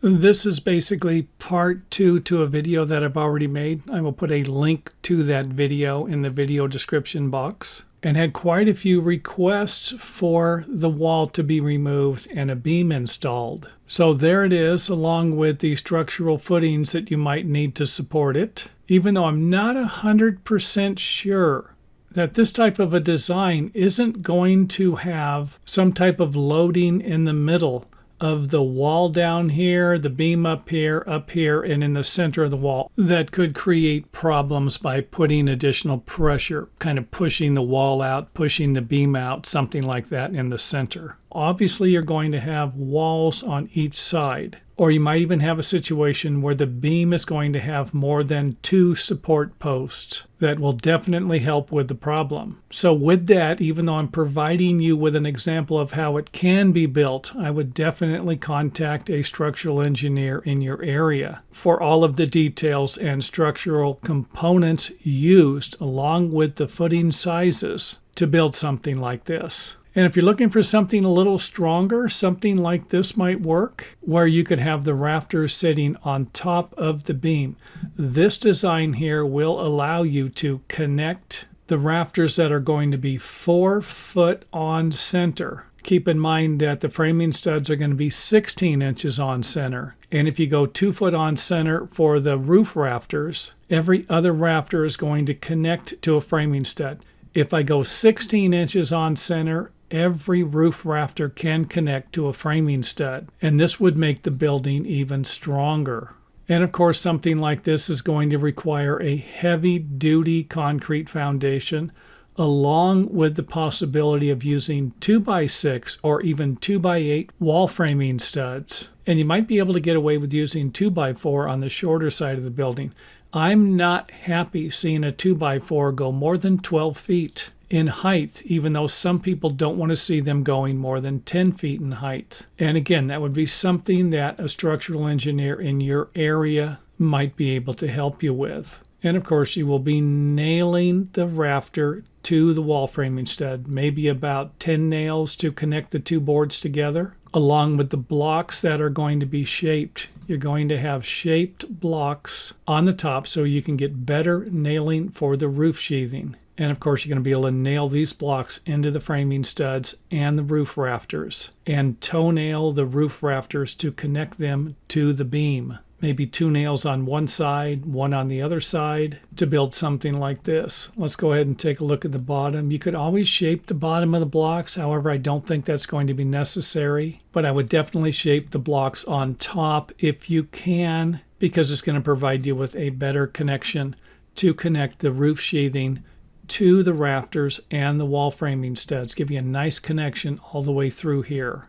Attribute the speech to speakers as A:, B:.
A: This is basically part 2 to a video that I've already made. I will put a link to that video in the video description box, and had quite a few requests for the wall to be removed and a beam installed. So there it is, along with the structural footings that you might need to support it. Even though I'm not 100% sure that this type of a design isn't going to have some type of loading in the middle of the wall down here, the beam up here, and in the center of the wall that could create problems by putting additional pressure, kind of pushing the wall out, pushing the beam out, something like that in the center. Obviously, you're going to have walls on each side, or you might even have a situation where the beam is going to have more than 2 support posts. That will definitely help with the problem. So with that, even though I'm providing you with an example of how it can be built, I would definitely contact a structural engineer in your area for all of the details and structural components used, along with the footing sizes, to build something like this. And if you're looking for something a little stronger, something like this might work, where you could have the rafters sitting on top of the beam. This design here will allow you to connect the rafters that are going to be 4 foot on center. Keep in mind that the framing studs are going to be 16 inches on center. And if you go 2 foot on center for the roof rafters, every other rafter is going to connect to a framing stud. If I go 16 inches on center, every roof rafter can connect to a framing stud, and this would make the building even stronger. And of course, something like this is going to require a heavy-duty concrete foundation, along with the possibility of using 2x6 or even 2x8 wall framing studs. And you might be able to get away with using 2x4 on the shorter side of the building. I'm not happy seeing a 2x4 go more than 12 feet in height, even though some people don't want to see them going more than 10 feet in height. And again, that would be something that a structural engineer in your area might be able to help you with. And of course, you will be nailing the rafter to the wall framing stud, maybe about 10 nails to connect the 2 boards together, along with the blocks that are going to be shaped. You're going to have shaped blocks on the top so you can get better nailing for the roof sheathing. And of course, you're going to be able to nail these blocks into the framing studs and the roof rafters, and toe nail the roof rafters to connect them to the beam. Maybe 2 nails on one side, 1 on the other side to build something like this. Let's go ahead and take a look at the bottom. You could always shape the bottom of the blocks. However, I don't think that's going to be necessary, but I would definitely shape the blocks on top if you can, because it's going to provide you with a better connection to connect the roof sheathing to the rafters and the wall framing studs. Give you a nice connection all the way through here.